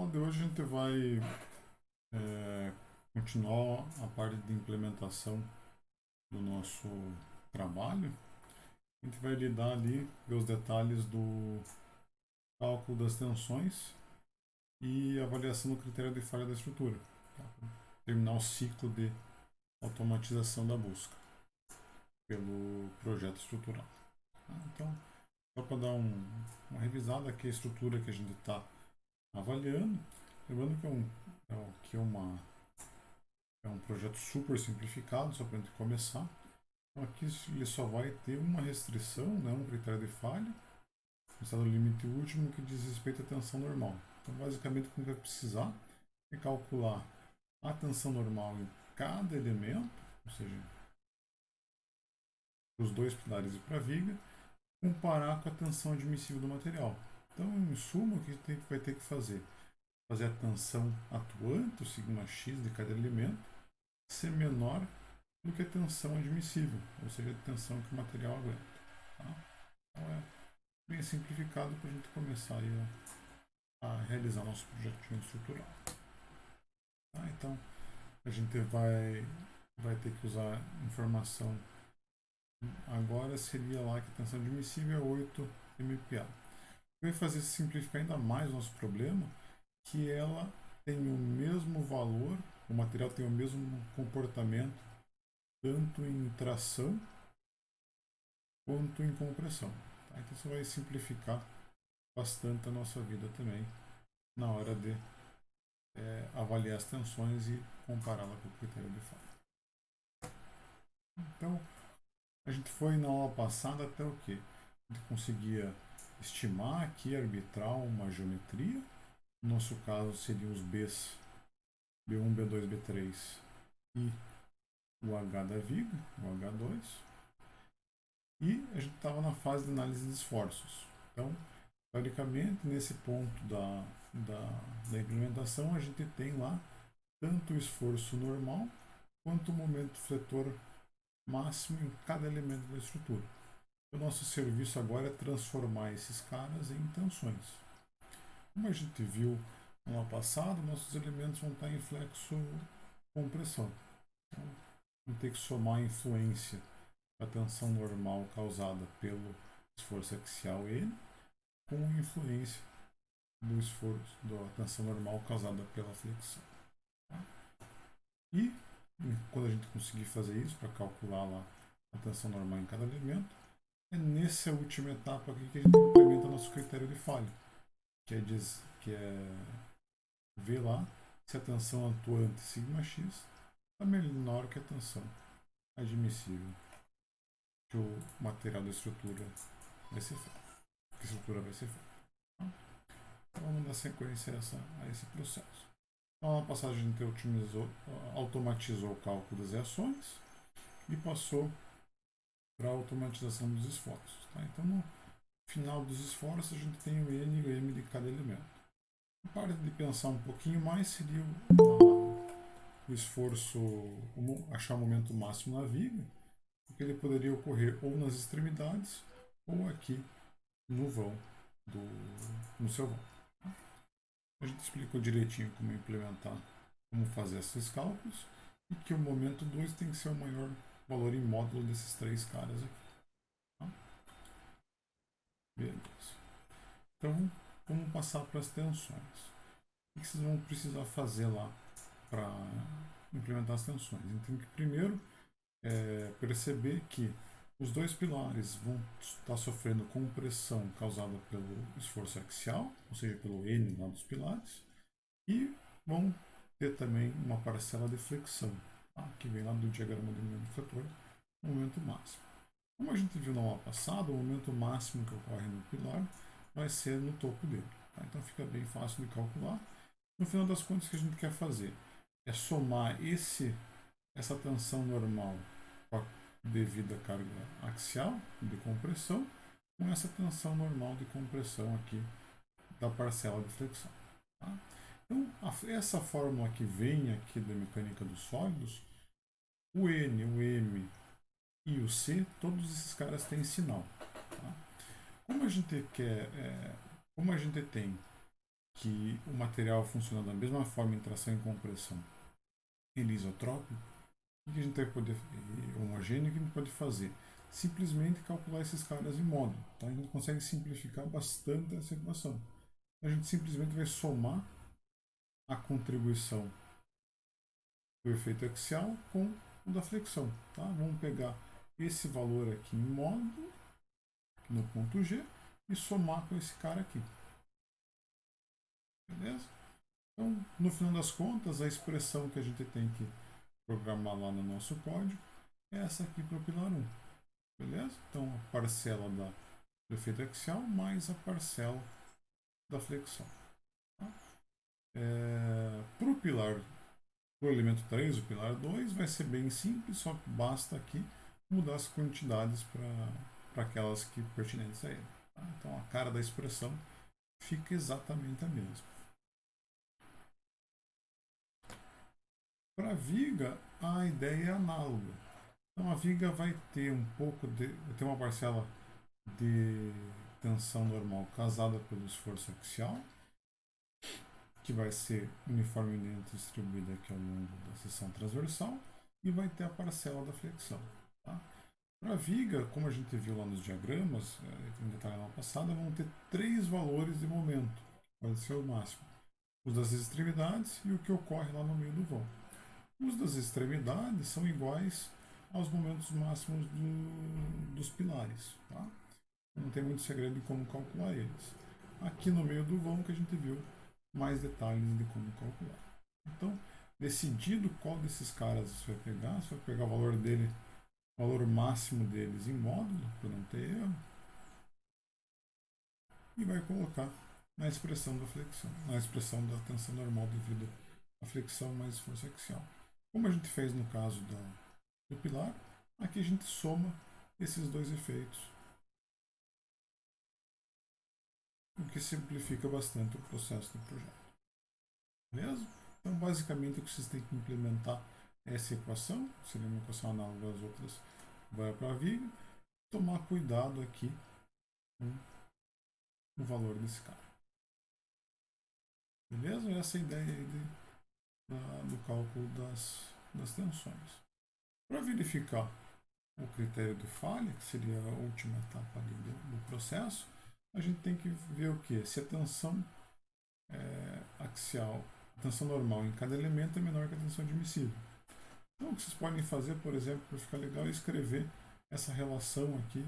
aula de hoje a gente vai continuar a parte de implementação do nosso trabalho. A gente vai lidar ali, ver os detalhes do cálculo das tensões e avaliação do critério de falha da estrutura. Tá? Terminar o ciclo de automatização da busca pelo projeto estrutural. Tá? Então, só para dar uma revisada aqui a estrutura que a gente está avaliando, lembrando que é um projeto super simplificado, só para a gente começar. Então aqui ele só vai ter uma restrição, né, um critério de falha, o estado limite último que diz respeito à tensão normal. Então basicamente o que a gente vai precisar é calcular a tensão normal em cada elemento, ou seja, os dois pilares e para a viga, comparar com a tensão admissível do material. Então, em suma, o que a gente vai ter que fazer? Fazer a tensão atuante, o sigma x de cada elemento, ser menor do que a tensão admissível, ou seja, a tensão que o material aguenta. Tá? Então é bem simplificado para a gente começar aí a realizar nosso projetinho estrutural. Tá? Então a gente vai ter que usar informação. Agora seria lá que a tensão admissível é 8 MPa. Vai fazer simplificar ainda mais o nosso problema, que ela tem o mesmo valor, o material tem o mesmo comportamento tanto em tração quanto em compressão. Tá? Então isso vai simplificar bastante a nossa vida também na hora de avaliar as tensões e compará-la com o critério de falha. Então, a gente foi na aula passada até o que? A gente conseguia estimar aqui, arbitrar uma geometria. No nosso caso, seriam os Bs, B1, B2, B3 e o H da viga, o H2. E a gente estava na fase de análise de esforços. Então, teoricamente, nesse ponto da implementação, a gente tem lá tanto o esforço normal quanto o momento fletor máximo em cada elemento da estrutura. O nosso serviço agora é transformar esses caras em tensões. Como a gente viu no ano passado, nossos elementos vão estar em flexo compressão. Então, vamos ter que somar a influência da tensão normal causada pelo esforço axial N com a influência do esforço da tensão normal causada pela flexão. Tá? E quando a gente conseguir fazer isso para calcular lá a tensão normal em cada elemento, é nessa última etapa aqui que a gente implementa nosso critério de falha, que é ver lá se a tensão atuante sigma x é menor que a tensão admissível que o material da estrutura vai ser feito. Que a estrutura vai ser feita. Então vamos dar sequência a esse processo. Então, na passagem a gente automatizou o cálculo das reações e passou para a automatização dos esforços. Tá? Então, no final dos esforços, a gente tem o N e o M de cada elemento. A parte de pensar um pouquinho mais seria o esforço, achar o momento máximo na viga, porque ele poderia ocorrer ou nas extremidades ou aqui no vão, no seu vão. A gente explicou direitinho como implementar, como fazer esses cálculos e que o momento 2 tem que ser o maior valor em módulo desses três caras aqui. Tá? Beleza. Então, vamos passar para as tensões. O que vocês vão precisar fazer lá para implementar as tensões? Então, que primeiro perceber que os dois pilares vão estar sofrendo compressão causada pelo esforço axial, ou seja, pelo N lá dos pilares, e vão ter também uma parcela de flexão, tá? Que vem lá do diagrama do momento fletor, momento máximo. Como a gente viu na aula passada, o momento máximo que ocorre no pilar vai ser no topo dele. Tá? Então fica bem fácil de calcular. No final das contas, o que a gente quer fazer é somar essa tensão normal com a devida carga axial de compressão com essa tensão normal de compressão aqui da parcela de flexão. Tá? Então, essa fórmula que vem aqui da mecânica dos sólidos, o N, o M e o C, todos esses caras têm sinal. Tá? Como a gente tem que o material funciona da mesma forma em tração e compressão, ele é isotrópico, o que a gente vai poder, homogêneo, o que a gente pode fazer? Simplesmente calcular esses caras em módulo. Tá? A gente consegue simplificar bastante essa equação. A gente simplesmente vai somar a contribuição do efeito axial com o da flexão. Tá? Vamos pegar esse valor aqui em módulo, no ponto G, e somar com esse cara aqui. Beleza? Então, no final das contas, a expressão que a gente tem que programar lá no nosso código é essa aqui para o pilar 1. Beleza? Então, a parcela do efeito axial mais a parcela da flexão. Tá? Para o pilar, para o elemento 3, o pilar 2, vai ser bem simples, só basta aqui mudar as quantidades para aquelas que pertinentes a ele. Tá? Então, a cara da expressão fica exatamente a mesma. Para a viga, a ideia é análoga. Então, a viga vai ter vai ter uma parcela de tensão normal casada pelo esforço axial, que vai ser uniformemente distribuída aqui ao longo da seção transversal, e vai ter a parcela da flexão. Tá? Para a viga, como a gente viu lá nos diagramas, em detalhe na passada, vão ter 3 valores de momento, pode ser o máximo. Os das extremidades e o que ocorre lá no meio do vão. Os das extremidades são iguais aos momentos máximos dos pilares. Tá? Não tem muito segredo de como calcular eles. Aqui no meio do vão que a gente viu mais detalhes de como calcular. Então, decidido qual desses caras você vai pegar, você vai pegar o valor dele, o valor máximo deles em módulo, para não ter erro, e vai colocar na expressão da flexão, na expressão da tensão normal devido à flexão mais esforço axial. Como a gente fez no caso do pilar, aqui a gente soma esses dois efeitos, o que simplifica bastante o processo do projeto. Beleza? Então, basicamente, o que vocês têm que implementar é essa equação, seria uma equação análoga às outras, vai para a viga, tomar cuidado aqui com o valor desse cara. Beleza? Essa é a ideia aí do cálculo das tensões. Para verificar o critério de falha, que seria a última etapa ali do processo, a gente tem que ver o que? Se a tensão axial, a tensão normal em cada elemento é menor que a tensão admissível. Então, o que vocês podem fazer, por exemplo, para ficar legal, é escrever essa relação aqui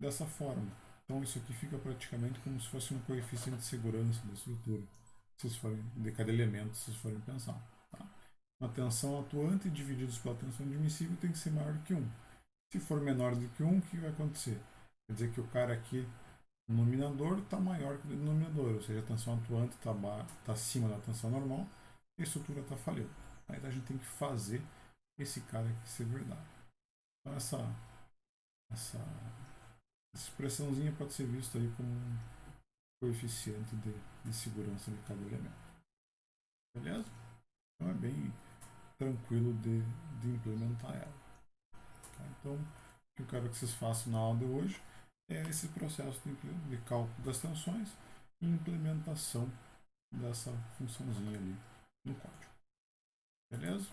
dessa forma. Então, isso aqui fica praticamente como se fosse um coeficiente de segurança da estrutura, se vocês forem, de cada elemento, se vocês forem pensar. Tá? A tensão atuante divididos pela tensão admissível tem que ser maior do que 1. Se for menor do que 1, o que vai acontecer? Quer dizer que o cara aqui, o nominador, está maior que o denominador, ou seja, a tensão atuante está acima da tensão normal e a estrutura está falhando. Aí a gente tem que fazer esse cara aqui ser verdade. Então essa expressãozinha pode ser vista aí como um coeficiente de segurança de cada elemento. Beleza? Então é bem tranquilo de implementar ela. Tá? Então, o que eu quero que vocês façam na aula de hoje é esse processo de cálculo das tensões e implementação dessa funçãozinha ali no código. Beleza?